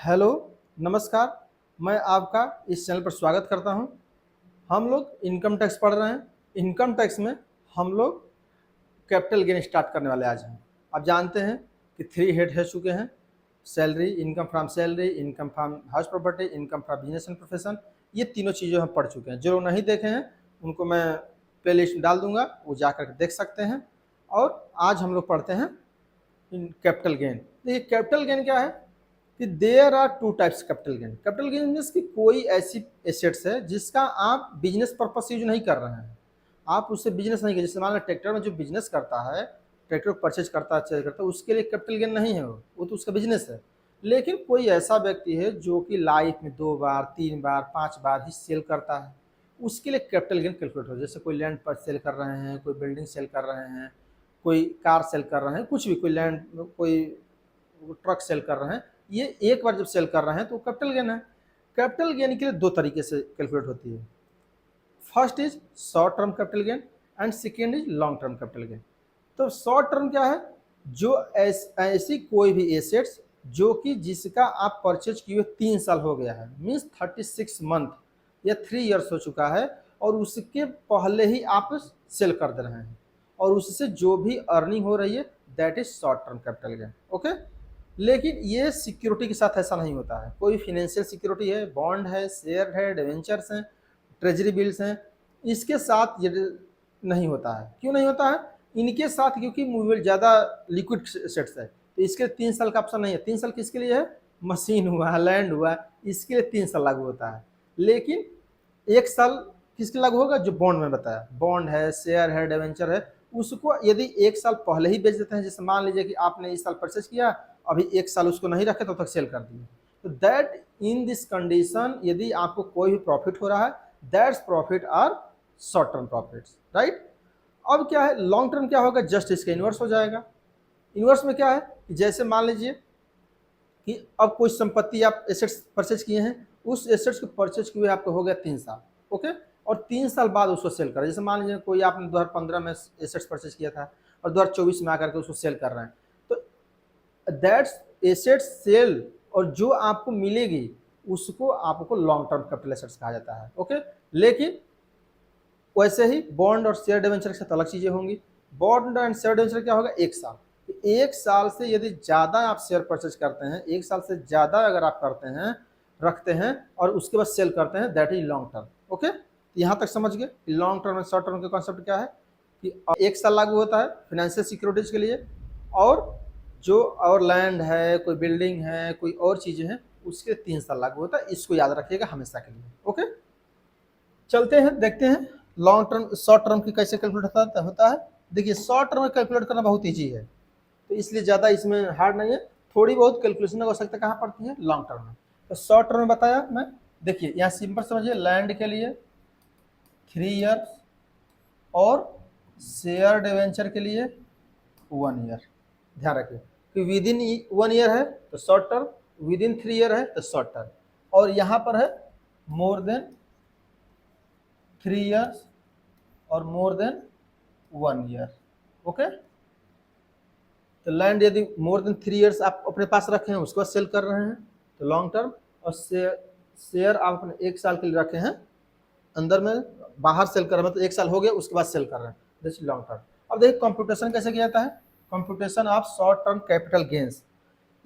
Hello, नमस्कार। मैं आपका इस चैनल पर स्वागत करता हूं। हम लोग इनकम टैक्स पढ़ रहे हैं। इनकम टैक्स में हम लोग कैपिटल गेन स्टार्ट करने वाले आज हैं। आप जानते हैं कि 3 हेड है चुके हैं। Salary, income from salary, income from house property, income from business and profession. ये तीनों चीज़ें हम पढ़ चुके हैं। जो लोग नहीं देखे हैं उनको मैं प्ले लिस्ट में डाल दूंगा, वो जाकर देख सकते हैं। और आज हम लोग पढ़ते हैं कैपिटल गेन। देखिए कैपिटल गेन क्या है कि there are two types capital gain. Capital gain means कि कोई ऐसी एसेट्स है जिसका आप बिजनेस पर्पस यूज नहीं कर रहे हैं, आप उससे बिजनेस नहीं कर। जैसे मान लो ट्रैक्टर में जो बिजनेस करता है, ट्रैक्टर को परचेज करता है, सेल करता है, उसके लिए कैपिटल गेन नहीं है, वो तो उसका बिजनेस है। लेकिन कोई ऐसा व्यक्ति है जो कि लाइफ में 2 बार 3 बार 5 बार ही सेल करता है, उसके लिए कैपिटल गेन कैलकुलेट हो। जैसे कोई लैंड पर सेल कर रहे हैं, कोई बिल्डिंग सेल कर रहे हैं, कोई कार सेल कर रहे हैं, कुछ भी, कोई लैंड, कोई ट्रक सेल कर रहे हैं, ये एक बार जब सेल कर रहे हैं तो कैपिटल गेन है। कैपिटल गेन के लिए दो तरीके से कैलकुलेट होती है। First is short term capital gain and second is long term capital gain. तो शॉर्ट टर्म क्या है? जो ऐसी कोई भी एसेट्स जो कि जिसका आप परचेज किए हुए 3 साल हो गया है, मीन्स 36 मंथ या 3 ईयर्स हो चुका है, और उसके पहले ही आप सेल कर दे रहे हैं, और उससे जो भी अर्निंग हो रही है that is short term capital gain. Okay. लेकिन ये सिक्योरिटी के साथ ऐसा नहीं होता है। कोई फाइनेंशियल सिक्योरिटी है, बॉन्ड है, शेयर है, डिवेंचर्स हैं, ट्रेजरी बिल्स हैं, इसके साथ ये नहीं होता है। क्यों नहीं होता है? इनके साथ क्योंकि मूवेबल ज़्यादा लिक्विड सेट्स है, तो इसके लिए 3 साल का ऑप्शन नहीं है। 3 साल किसके लिए है? मशीन हुआ, लैंड हुआ, इसके लिए 3 साल लागू होता है। लेकिन 1 साल किसके लागू होगा? जो बॉन्ड में बताया, बॉन्ड है, शेयर है, डिवेंचर है, उसको यदि 1 साल पहले ही बेच देते हैं, जैसे मान लीजिए कि आपने इस साल परचेज किया, अभी 1 साल उसको नहीं रखे तब तक सेल कर दिए, तो दैट इन दिस कंडीशन यदि आपको कोई भी प्रॉफिट हो रहा है, that's profit are short term profits, right. अब क्या है लॉन्ग टर्म? क्या होगा? जस्ट इसके इन्वर्स हो जाएगा। इन्वर्स में क्या है कि जैसे मान लीजिए कि अब कोई संपत्ति आप एसेट्स परचेज किए हैं, उस एसेट्स को परचेज किए आपको हो गया 3 साल, ओके, और 3 साल बाद उसको सेल करें। जैसे मान लीजिए कोई आपने 2015 में एसेट्स परचेज किया था और 2024 में आकर के उसको सेल कर रहे हैं, तो दैट्स एसेट्स सेल, और जो आपको मिलेगी उसको आपको लॉन्ग टर्म कैपिटल एसेट्स कहा जाता है। ओके। लेकिन वैसे ही बॉन्ड और शेयर डिवेंचर के साथ अलग चीजें होंगी। बॉन्ड एंड शेयर डिवेंचर क्या होगा? 1 साल। 1 साल से यदि ज़्यादा आप शेयर परचेज करते हैं, 1 साल से ज़्यादा अगर आप करते हैं, रखते हैं और उसके बाद सेल करते हैं, that is long term. Okay. यहाँ तक समझ गए लॉन्ग टर्म और शॉर्ट टर्म के कॉन्सेप्ट क्या है कि 1 साल लागू होता है फाइनेंशियल सिक्योरिटीज के लिए, और जो और लैंड है, कोई बिल्डिंग है, कोई और चीज़ें हैं, उसके 3 साल लागू होता है। इसको याद रखिएगा हमेशा के लिए। ओके। चलते हैं, देखते हैं लॉन्ग टर्म शॉर्ट टर्म की कैसे कैलकुलेट होता है। देखिए शॉर्ट टर्म में कैलकुलेट करना बहुत ईजी है, तो इसलिए ज़्यादा इसमें हार्ड नहीं है। थोड़ी बहुत कैलकुलेशन की आवश्यकता कहाँ पड़ती है? लॉन्ग टर्म में। तो शॉर्ट टर्म में बताया मैं। देखिए यहाँ सिंपल समझिए, लैंड के लिए 3 ईयर्स और शेयर डिवेंचर के लिए 1 ईयर। ध्यान रखिए कि विद इन 1 ईयर है तो short term, with in 3 year है तो शॉर्ट टर्म, और यहाँ पर है मोर देन 3 ईयर्स और मोर देन 1 ईयर। ओके। तो लैंड यदि मोर देन 3 ईयर्स आप अपने पास रखे हैं, उसके बाद सेल कर रहे हैं तो लॉन्ग टर्म, और शेयर आप अपने 1 साल के लिए रखे हैं अंदर में, बाहर सेल कर रहे हैं तो 1 साल हो गया, उसके बाद सेल कर रहे हैं, दिस लॉन्ग टर्म। अब देखिए कंप्यूटेशन कैसे किया जाता है। Computation of short term capital gains,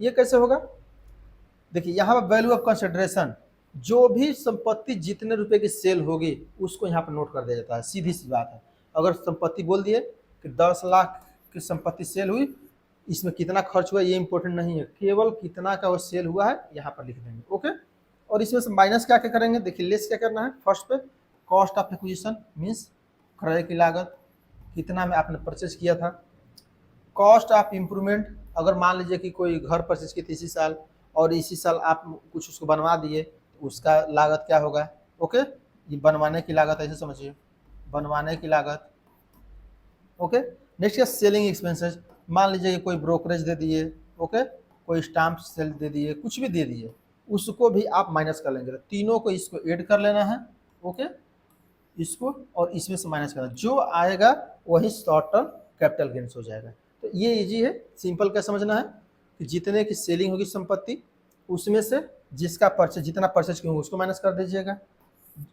ये कैसे होगा? देखिए यहाँ पर वैल्यू ऑफ कंसिडरेशन, जो भी संपत्ति जितने रुपए की सेल होगी उसको यहाँ पर नोट कर दिया जाता है। सीधी सी बात है। अगर संपत्ति बोल दिए कि 10 लाख की संपत्ति सेल हुई, इसमें कितना खर्च हुआ ये इंपॉर्टेंट नहीं है, केवल कितना का वो सेल हुआ है यहाँ पर लिख देंगे। ओके। और इसमें से माइनस क्या क्या करेंगे? देखिए लेस क्या करना है। फर्स्ट पे कॉस्ट ऑफ एक्विजिशन मीन्स क्रय की लागत, कितना में आपने परचेज किया था। कॉस्ट ऑफ इम्प्रूवमेंट, अगर मान लीजिए कि कोई घर परचेज की थी इसी साल और इसी साल आप कुछ उसको बनवा दिए, तो उसका लागत क्या होगा? ओके। ये बनवाने की लागत, ऐसे समझिए, बनवाने की लागत। ओके। नेक्स्ट है सेलिंग एक्सपेंसेस, मान लीजिए कि कोई ब्रोकरेज दे दिए, ओके, कोई स्टाम्प सेल दे दिए, कुछ भी दे दिए, उसको भी आप माइनस कर लेंगे। तीनों को इसको ऐड कर लेना है, ओके, इसको और इसमें से माइनस करना, जो आएगा वही शॉर्ट टर्म कैपिटल गेन्स हो जाएगा। तो ये इजी है, सिंपल क्या समझना है कि जितने की सेलिंग होगी संपत्ति उसमें से जिसका परचेज जितना परचेज किए होंगे उसको माइनस कर दीजिएगा।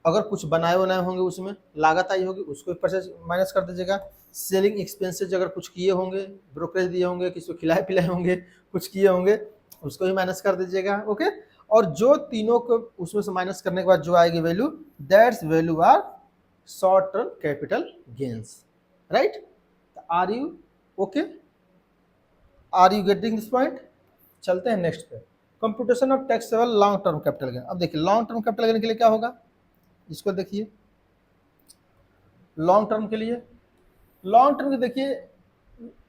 अगर कुछ बनाए बनाए होंगे उसमें लागत आई होगी उसको परचेज माइनस कर दीजिएगा। सेलिंग एक्सपेंसेज अगर कुछ किए होंगे, ब्रोकरेज दिए होंगे, किसी को खिलाए पिलाए होंगे, कुछ किए होंगे, उसको भी माइनस कर दीजिएगा। ओके, और जो तीनों को उसमें से माइनस करने के बाद जो आएगी value, that's value are short term capital gains. Right, are you okay, are you getting this point? चलते हैं नेक्स्ट पे, computation of taxable long term capital gain. अब देखिए लॉन्ग टर्म कैपिटल गेन के लिए क्या होगा, इसको देखिए। लॉन्ग टर्म के लिए, लॉन्ग टर्म के देखिए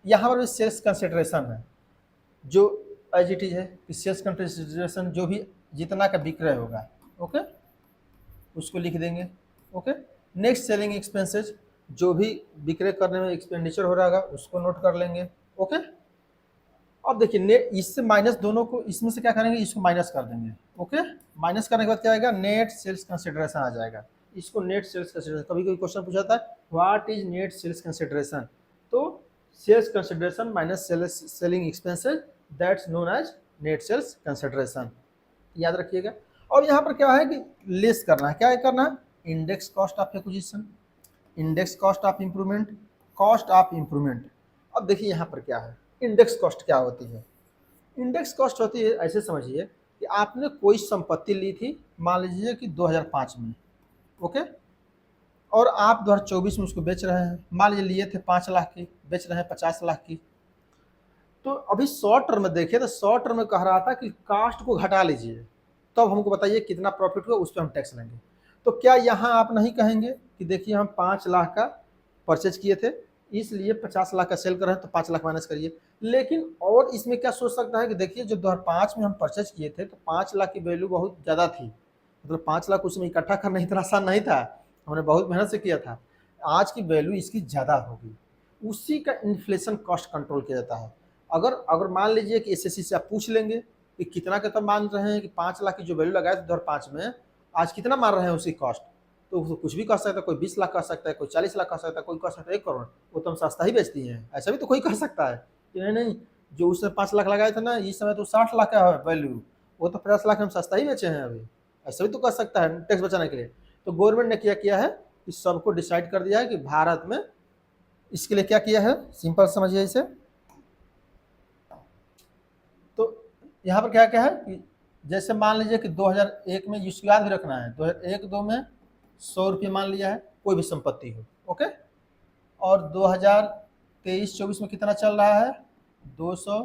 यहाँ पर भी सेल्स कंसिडरेशन है, जो एज इट इज है कि सेल्स कंसिडरेशन जो भी जितना का विक्रय होगा, ओके, उसको लिख देंगे। ओके, नेक्स्ट सेलिंग एक्सपेंसेज जो भी विक्रय करने में एक्सपेंडिचर हो रहा होगा उसको नोट कर लेंगे। ओके, अब देखिए नेट इससे माइनस दोनों को, इसमें से क्या करेंगे, इसको माइनस कर देंगे। ओके, माइनस करने के बाद क्या आएगा, नेट सेल्स कंसिडरेशन आ जाएगा। इसको नेट सेल्स कंसिडरेशन, कभी कोई क्वेश्चन पूछा था what is net sales consideration, तो sales consideration minus selling expenses, that's known as net sales consideration, याद रखिएगा। और यहाँ पर क्या है कि लेस करना है, क्या करना है, index cost of acquisition, index cost of improvement, cost of improvement. अब देखिए यहाँ पर क्या है, इंडेक्स कॉस्ट क्या होती है, इंडेक्स कॉस्ट होती है, ऐसे समझिए कि आपने कोई संपत्ति ली थी, मान लीजिए कि 2005 में, ओके, और आप 2024 में उसको बेच रहे हैं, मान लीजिए लिए थे 5 लाख की, बेच रहे हैं 50 लाख की। तो अभी शॉर्ट टर्म में देखिए तो शॉर्ट टर्म में कह रहा था कि कास्ट को घटा लीजिए, तब तो हमको बताइए कितना प्रॉफिट हुआ, उस पर हम टैक्स लेंगे। तो क्या यहाँ आप नहीं कहेंगे कि देखिए हम 5 लाख का परचेज किए थे, इसलिए 50 लाख का सेल कर रहे हैं तो 5 लाख माइनस करिए। लेकिन और इसमें क्या सोच सकता है कि देखिए जो 2005 में हम परचेज किए थे तो 5 लाख की वैल्यू बहुत ज़्यादा थी, मतलब 5 लाख उसमें इकट्ठा करना इतना आसान नहीं था, हमने बहुत मेहनत से किया था, आज की वैल्यू इसकी ज़्यादा होगी, उसी का इन्फ्लेशन कॉस्ट कंट्रोल किया जाता है। अगर अगर मान लीजिए कि एसएससी से आप पूछ लेंगे कि कितना का, तब मान रहे हैं कि 5 लाख की जो वैल्यू लगाए थे 2005 में, आज कितना मान रहे हैं उसकी कॉस्ट, तो कुछ भी कह सकता है, कोई 20 लाख कह सकता है, कोई 40 लाख कह सकता है, कोई कह सकता है 1 करोड़, वो तो हम सस्ता ही बेचती हैं, ऐसा भी तो कोई कह सकता है कि नहीं नहीं जो उसने 5 लाख लगाए थे ना, इस समय तो 60 लाख का है वैल्यू, वो तो 50 लाख हम सस्ता ही बेचे हैं अभी, ऐसा भी तो कह सकता है टैक्स बचाने के लिए। तो गवर्नमेंट ने क्या किया है कि सबको डिसाइड कर दिया है कि भारत में इसके लिए क्या किया है, सिंपल समझिए इसे। तो यहाँ पर क्या क्या है कि जैसे मान लीजिए कि 2001 में, इसको याद भी रखना है, 2001-2 में 100 रुपये मान लिया है कोई भी संपत्ति हो, ओके, और 2023-24 में कितना चल रहा है, 200,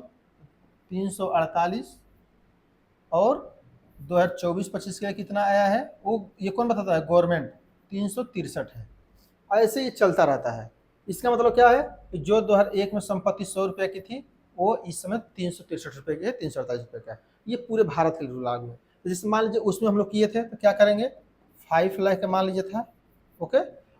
348, और 2024-25 के लिए कितना आया है, वो ये कौन बताता है, गवर्नमेंट, 363 है। ऐसे ये चलता रहता है। इसका मतलब क्या है कि जो 2001 में संपत्ति 100 रुपये की थी वो इस समय 363 रुपये की है, 348 रुपये का है। ये पूरे भारत के लिए रूल लागू है। तो जैसे मान लीजिए उसमें हम लोग किए थे तो क्या करेंगे, 5 लाख का मान लीजिए था, ओके,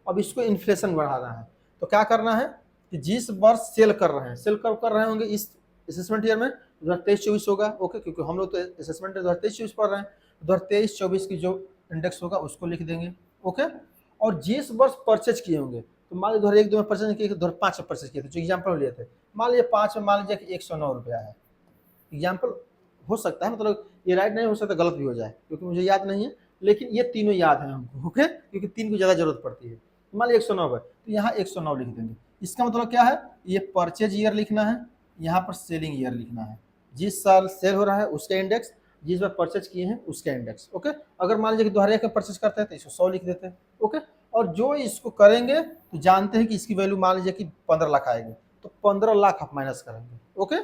अब इसको इन्फ्लेशन बढ़ाना है तो क्या करना है कि जिस वर्ष सेल कर रहे हैं, सेल कब कर रहे होंगे, इस असेसमेंट ईयर में 2023-24 होगा, ओके, क्योंकि हम लोग तो असेसमेंट 2023-24 पढ़ रहे हैं, 2023-24 की जो इंडेक्स होगा उसको लिख देंगे, ओके। और जिस वर्ष परचेज किए होंगे, तो मान लीजिए 2001-2 में परचेज किए, 2005 में परचेज किए थे, जो एग्जाम्पल लिए थे, मान लीजिए 5 में मान लीजिए कि 109 रुपया है, एग्जाम्पल हो सकता है, मतलब ये राइट नहीं हो सकता, गलत भी हो जाए क्योंकि मुझे याद नहीं है, लेकिन ये तीनों याद है हमको, ओके, क्योंकि 3 की ज़्यादा जरूरत पड़ती है। मान लीजिए 109 है तो यहाँ 109 लिख देंगे। इसका मतलब क्या है, ये परचेज ईयर लिखना है, यहाँ पर सेलिंग ईयर लिखना है, जिस साल सेल हो रहा है उसका इंडेक्स, जिस बार परचेज किए हैं उसका इंडेक्स, ओके। अगर मान लीजिए कि 2001 में परचेज करते हैं तो इसको 100 लिख देते हैं, ओके। और जो इसको करेंगे तो जानते हैं कि इसकी वैल्यू मान लीजिए कि 15 लाख आएगी, तो 15 लाख आप माइनस करेंगे, ओके,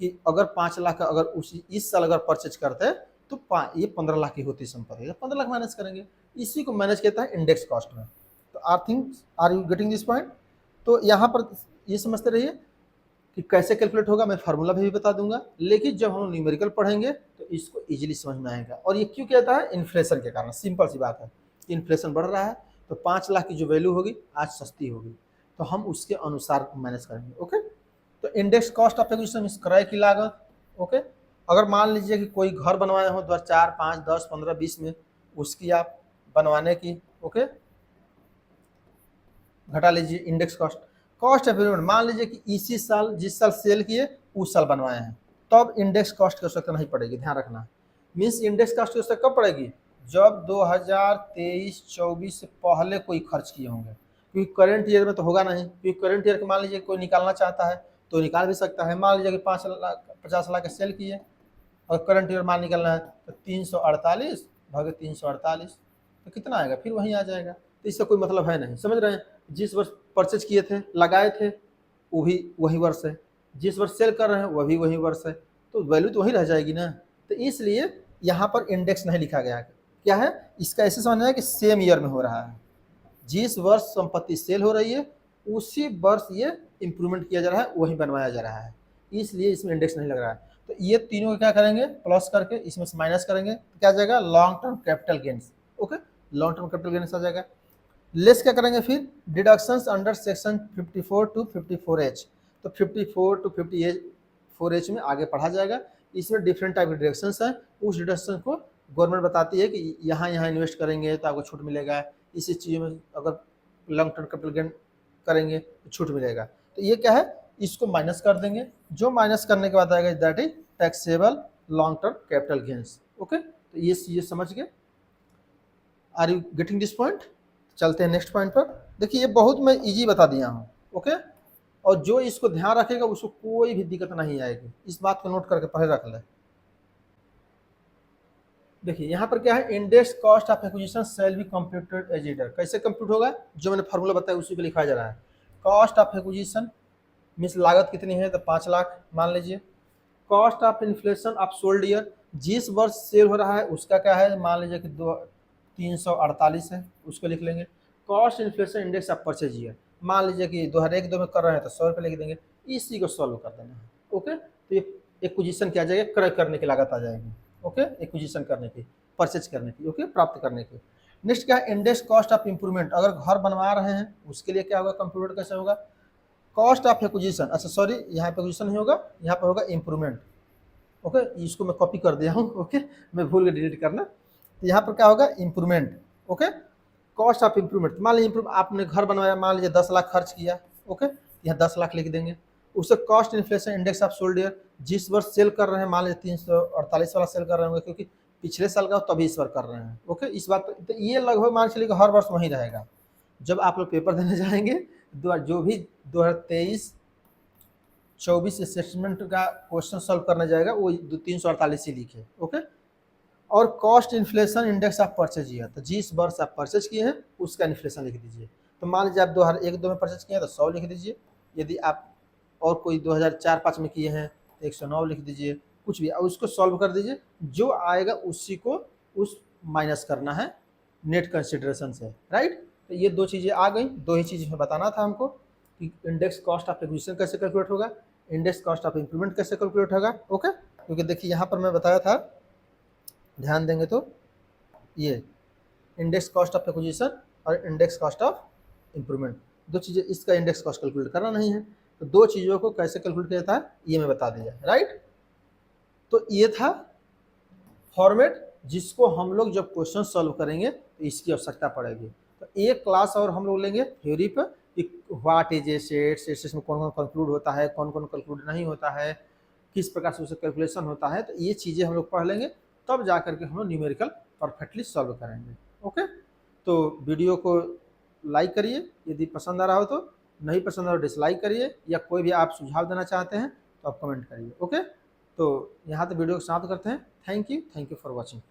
कि अगर 5 लाख का अगर उसी इस साल अगर परचेज करते हैं तो ये 15 लाख की होती संपत्ति, 15 लाख माइनस करेंगे, इसी को मैनेज कहता है इंडेक्स कॉस्ट में। तो are you getting this point? तो यहाँ पर ये समझते रहिए कि कैसे कैलकुलेट होगा, मैं फार्मूला भी बता दूंगा, लेकिन जब हम न्यूमेरिकल पढ़ेंगे तो इसको इजीली समझ में आएगा। और ये क्यों कहता है, इन्फ्लेशन के कारण, सिंपल सी बात है, इन्फ्लेशन बढ़ रहा है तो 5 लाख की जो वैल्यू होगी आज सस्ती होगी, तो हम उसके अनुसार मैनेज करेंगे, ओके। तो इंडेक्स कॉस्ट ऑफ एक्विजिशन क्रय की लागत, ओके। अगर मान लीजिए कि कोई घर बनवाए हो 2004, 5, 10, 15, 20 में, उसकी आप बनवाने की, ओके, घटा लीजिए index cost. Cost of investment, मान लीजिए कि इसी साल जिस साल सेल किए उस साल बनवाए हैं, तब इंडेक्स कॉस्ट की आवश्यकता नहीं पड़ेगी, ध्यान रखना। मीन्स इंडेक्स कॉस्ट व्यवस्था कब पड़ेगी, जब 2023-24 से पहले कोई खर्च किए होंगे, क्योंकि करंट ईयर में तो होगा नहीं, क्योंकि करंट ईयर के मान लीजिए कोई निकालना चाहता है तो निकाल भी सकता है। मान लीजिए कि 50 लाख का सेल किए और करंट ईयर माल निकलना है तो 348 भागे 348 तो कितना आएगा, फिर वहीं आ जाएगा। तो इसका कोई मतलब है नहीं, समझ रहे हैं। जिस वर्ष परचेज किए थे, लगाए थे, वो भी वही वर्ष है, जिस वर्ष सेल कर रहे हैं वह भी वही वर्ष है, तो वैल्यू तो वही रह जाएगी ना। तो इसलिए यहाँ पर इंडेक्स नहीं लिखा गया है। क्या है, इसका ऐसे समझना है कि सेम ईयर में हो रहा है, जिस वर्ष संपत्ति सेल हो रही है उसी वर्ष ये इंप्रूवमेंट किया जा रहा है, वही बनवाया जा रहा है, इसलिए इसमें इंडेक्स नहीं लग रहा है। तो ये तीनों को क्या करेंगे, प्लस करके इसमें से माइनस करेंगे तो क्या आ जाएगा, long term capital gains. Okay, long term capital gains आ जाएगा। लेस क्या करेंगे फिर, deductions under section 54 to 54H। तो 54 टू 54H में आगे पढ़ा जाएगा। इसमें डिफरेंट टाइप के डिडक्शंस हैं, उस डिडक्शन को गवर्नमेंट बताती है कि यहाँ यहाँ इन्वेस्ट करेंगे तो आपको छूट मिलेगा, इसी चीज़ों में अगर लॉन्ग टर्म कैपिटल गेन करेंगे तो छूट मिलेगा। तो ये क्या है, इसको माइनस कर देंगे, जो माइनस करने के बाद आएगा that is taxable long term capital gains. Okay, तो ये समझ गए। Are you getting this point. चलते हैं नेक्स्ट पॉइंट पर। देखिए ये बहुत मैं इजी बता दिया हूँ। ओके, और जो इसको ध्यान रखेगा उसको कोई भी दिक्कत नहीं आएगी, इस बात को नोट करके पहले रख ले। देखिए यहाँ पर क्या है, index cost of acquisition shall be computed as ईडर। कैसे कंप्यूट होगा, जो मैंने फार्मूला बताया उसी को लिखा जा रहा है। कॉस्ट ऑफ एक्विजिशन मीन्स लागत कितनी है, तो 5 लाख मान लीजिए। Cost of inflation of sold year, जिस वर्ष सेल हो रहा है उसका क्या है, मान लीजिए कि 348 है, उसको लिख लेंगे। Cost inflation index of purchase year, मान लीजिए कि 2001-2 में कर रहे हैं तो 100 रुपये लिख देंगे, इसी को सॉल्व कर देना है। ओके, तो ये एक्विजिशन क्या आ जाएगा, क्रय करने की लागत आ जाएगी। ओके, एक्विजिशन करने की, परचेज करने की, ओके, प्राप्त करने की। नेक्स्ट क्या है, इंडेक्स कॉस्ट ऑफ इंप्रूवमेंट, अगर घर बनवा रहे हैं उसके लिए क्या होगा, कंप्यूटर कैसे होगा, कॉस्ट ऑफ एक्विजिशन, अच्छा सॉरी यहाँ पे एक्विजिशन नहीं होगा, यहाँ पर होगा इंप्रूवमेंट। ओके, इसको मैं कॉपी कर दिया हूँ, ओके, मैं भूल गया डिलीट करना। तो यहाँ पर क्या होगा, improvement. Okay, cost of improvement, मान लीजिए आपने घर बनवाया, मान लीजिए 10 लाख खर्च किया। ओके, यहाँ 10 लाख लिख देंगे। उससे cost inflation index of sold year, जिस वर्ष सेल कर रहे हैं, मान लीजिए 348 वाला सेल कर रहे होंगे क्योंकि पिछले साल का तभी इस बार कर रहे हैं। ओके, इस बात तो ये लगभग मान चलिए हर वर्ष वहीं रहेगा। जब आप लोग पेपर देने जाएंगे, जो भी 2023-24 असेसमेंट का क्वेश्चन सॉल्व करने जाएगा वो 348 ही लिखे। ओके, और cost inflation index of purchase year, तो जिस वर्ष आप परचेज किए हैं उसका इन्फ्लेशन लिख दीजिए। तो मान लीजिए आप 2001-2 में परचेज किए हैं तो 100 लिख दीजिए, यदि आप और कोई 2004-5 में किए हैं तो 109 लिख दीजिए, कुछ भी, और उसको सॉल्व कर दीजिए, जो आएगा उसी को उस माइनस करना है नेट कंसिडरेशन से, राइट। तो ये दो चीज़ें आ गई, दो ही चीज़ में बताना था हमको कि इंडेक्स कॉस्ट ऑफ एक्विजिशन कैसे कैलकुलेट होगा, इंडेक्स कॉस्ट ऑफ इंप्रूवमेंट कैसे कैलकुलेट होगा। ओके, क्योंकि देखिए यहाँ पर मैं बताया था, ध्यान देंगे तो ये इंडेक्स कॉस्ट ऑफ एक्विजिशन और इंडेक्स कॉस्ट ऑफ इंप्रूवमेंट, दो चीज़ें, इसका इंडेक्स कॉस्ट कैलकुलेट करना नहीं है, तो दो चीज़ों को कैसे कैलकुलेट किया जाता है ये मैं बता दिया, राइट। तो ये था फॉर्मेट जिसको हम लोग जब क्वेश्चन सॉल्व करेंगे तो इसकी आवश्यकता पड़ेगी। तो एक क्लास और हम लोग लेंगे थ्योरी पर कि व्हाट इज एसेट्स, एसेट्स में कौन कौन कंक्लूड होता है, कौन कौन कंक्लूड नहीं होता है, किस प्रकार से उससे कैलकुलेशन होता है, तो ये चीज़ें हम लोग पढ़ लेंगे, तब जा करके हम लोग न्यूमेरिकल परफेक्टली सॉल्व करेंगे। ओके, तो वीडियो को लाइक करिए यदि पसंद आ रहा हो, तो नहीं पसंद आ रहा हो डिसलाइक करिए, या कोई भी आप सुझाव देना चाहते हैं तो आप कमेंट करिए। ओके, तो यहाँ तो वीडियो को समाप्त करते हैं। Thank you for watching.